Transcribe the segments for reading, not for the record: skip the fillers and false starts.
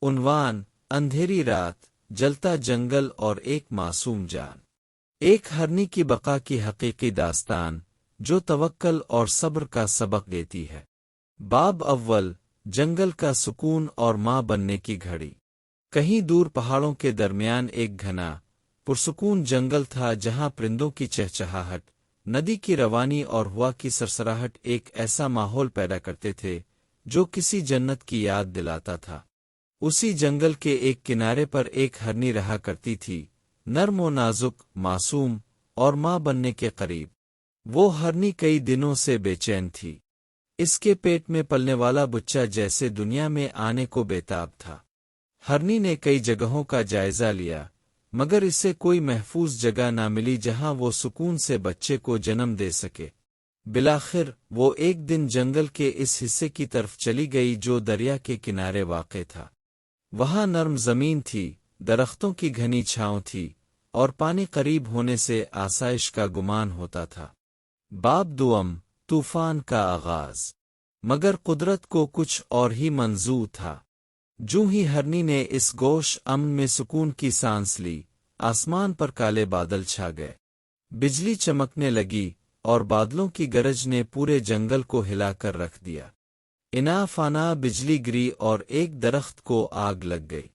عنوان: اندھیری رات، جلتا جنگل اور ایک معصوم جان۔ ایک ہرنی کی بقا کی حقیقی داستان جو توکل اور صبر کا سبق دیتی ہے۔ باب اول: جنگل کا سکون اور ماں بننے کی گھڑی۔ کہیں دور پہاڑوں کے درمیان ایک گھنا پرسکون جنگل تھا جہاں پرندوں کی چہچہاہٹ، ندی کی روانی اور ہوا کی سرسراہٹ ایک ایسا ماحول پیدا کرتے تھے جو کسی جنت کی یاد دلاتا تھا۔ اسی جنگل کے ایک کنارے پر ایک ہرنی رہا کرتی تھی، نرم و نازک، معصوم اور ماں بننے کے قریب۔ وہ ہرنی کئی دنوں سے بے چین تھی۔ اس کے پیٹ میں پلنے والا بچہ جیسے دنیا میں آنے کو بےتاب تھا۔ ہرنی نے کئی جگہوں کا جائزہ لیا، مگر اسے کوئی محفوظ جگہ نہ ملی جہاں وہ سکون سے بچے کو جنم دے سکے۔ بالآخر وہ ایک دن جنگل کے اس حصے کی طرف چلی گئی جو دریا کے کنارے واقع تھا۔ وہاں نرم زمین تھی، درختوں کی گھنی چھاؤں تھی اور پانی قریب ہونے سے آسائش کا گمان ہوتا تھا۔ باب دوم: طوفان کا آغاز۔ مگر قدرت کو کچھ اور ہی منظور تھا۔ جوں ہی ہرنی نے اس گوش امن میں سکون کی سانس لی، آسمان پر کالے بادل چھا گئے۔ بجلی چمکنے لگی اور بادلوں کی گرج نے پورے جنگل کو ہلا کر رکھ دیا۔ انا فانا بجلی گری اور ایک درخت کو آگ لگ گئی۔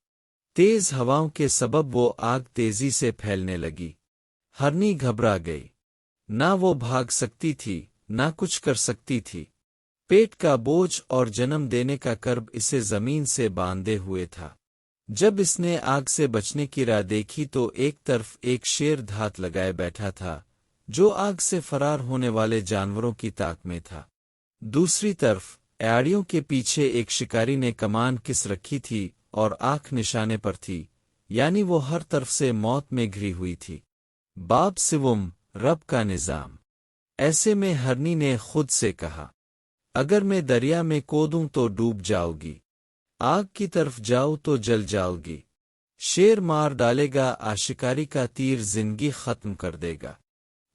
تیز ہواؤں کے سبب وہ آگ تیزی سے پھیلنے لگی۔ ہرنی گھبرا گئی۔ نہ وہ بھاگ سکتی تھی، نہ کچھ کر سکتی تھی۔ پیٹ کا بوجھ اور جنم دینے کا کرب اسے زمین سے باندھے ہوئے تھا۔ جب اس نے آگ سے بچنے کی راہ دیکھی تو ایک طرف ایک شیر دھات لگائے بیٹھا تھا جو آگ سے فرار ہونے والے جانوروں کی طاق میں تھا۔ دوسری طرف ایاڑیوں کے پیچھے ایک شکاری نے کمان کس رکھی تھی اور آنکھ نشانے پر تھی، یعنی وہ ہر طرف سے موت میں گھری ہوئی تھی۔ باب سوم: رب کا نظام۔ ایسے میں ہرنی نے خود سے کہا، اگر میں دریا میں کودوں تو ڈوب جاؤ گی، آگ کی طرف جاؤ تو جل جاؤ گی۔ شیر مار ڈالے گا، آشکاری کا تیر زندگی ختم کر دے گا۔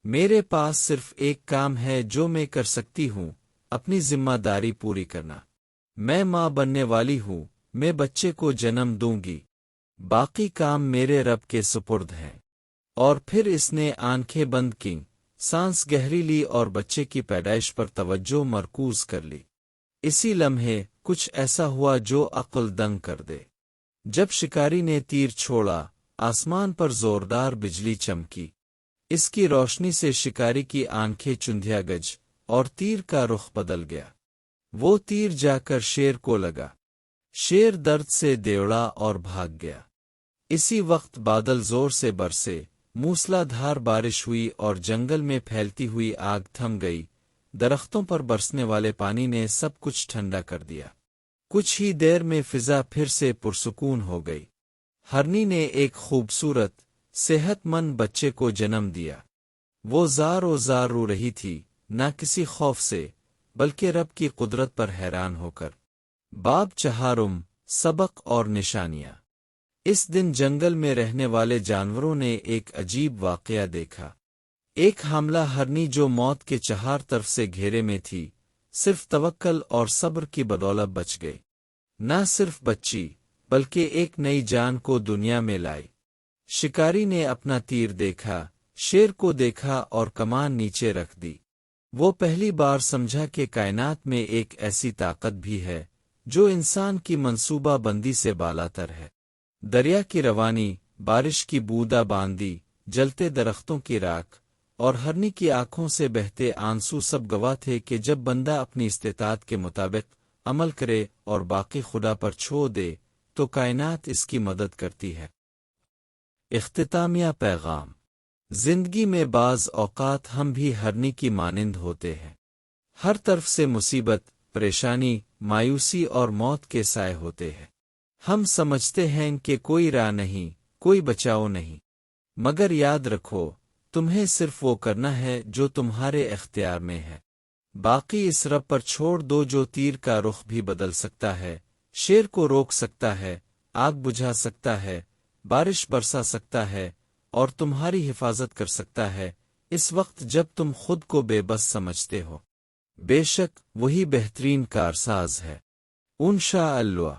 میرے پاس صرف ایک کام ہے جو میں کر سکتی ہوں، اپنی ذمہ داری پوری کرنا۔ میں ماں بننے والی ہوں، میں بچے کو جنم دوں گی، باقی کام میرے رب کے سپرد ہیں۔ اور پھر اس نے آنکھیں بند کیں، سانس گہری لی اور بچے کی پیدائش پر توجہ مرکوز کر لی۔ اسی لمحے کچھ ایسا ہوا جو عقل دنگ کر دے۔ جب شکاری نے تیر چھوڑا، آسمان پر زوردار بجلی چمکی۔ اس کی روشنی سے شکاری کی آنکھیں چندھیا گج اور تیر کا رخ بدل گیا۔ وہ تیر جا کر شیر کو لگا۔ شیر درد سے دیوڑا اور بھاگ گیا۔ اسی وقت بادل زور سے برسے، موسلا دھار بارش ہوئی اور جنگل میں پھیلتی ہوئی آگ تھم گئی۔ درختوں پر برسنے والے پانی نے سب کچھ ٹھنڈا کر دیا۔ کچھ ہی دیر میں فضا پھر سے پرسکون ہو گئی۔ ہرنی نے ایک خوبصورت، صحت مند بچے کو جنم دیا۔ وہ زار و زار رو رہی تھی، نہ کسی خوف سے بلکہ رب کی قدرت پر حیران ہو کر۔ باب چہارم: سبق اور نشانیاں۔ اس دن جنگل میں رہنے والے جانوروں نے ایک عجیب واقعہ دیکھا۔ ایک حاملہ ہرنی جو موت کے چہار طرف سے گھیرے میں تھی، صرف توکل اور صبر کی بدولت بچ گئی۔ نہ صرف بچی بلکہ ایک نئی جان کو دنیا میں لائی۔ شکاری نے اپنا تیر دیکھا، شیر کو دیکھا اور کمان نیچے رکھ دی۔ وہ پہلی بار سمجھا کہ کائنات میں ایک ایسی طاقت بھی ہے جو انسان کی منصوبہ بندی سے بالاتر ہے۔ دریا کی روانی، بارش کی بوندا باندی، جلتے درختوں کی راکھ اور ہرنی کی آنکھوں سے بہتے آنسو سب گواہ تھے کہ جب بندہ اپنی استطاعت کے مطابق عمل کرے اور باقی خدا پر چھوڑ دے تو کائنات اس کی مدد کرتی ہے۔ اختتامیہ پیغام: زندگی میں بعض اوقات ہم بھی ہرنی کی مانند ہوتے ہیں۔ ہر طرف سے مصیبت، پریشانی، مایوسی اور موت کے سائے ہوتے ہیں۔ ہم سمجھتے ہیں کہ کوئی راہ نہیں، کوئی بچاؤ نہیں، مگر یاد رکھو، تمہیں صرف وہ کرنا ہے جو تمہارے اختیار میں ہے۔ باقی اس رب پر چھوڑ دو جو تیر کا رخ بھی بدل سکتا ہے، شیر کو روک سکتا ہے، آگ بجھا سکتا ہے، بارش برسا سکتا ہے اور تمہاری حفاظت کر سکتا ہے اس وقت جب تم خود کو بے بس سمجھتے ہو۔ بے شک وہی بہترین کارساز ہے۔ انشاء اللہ۔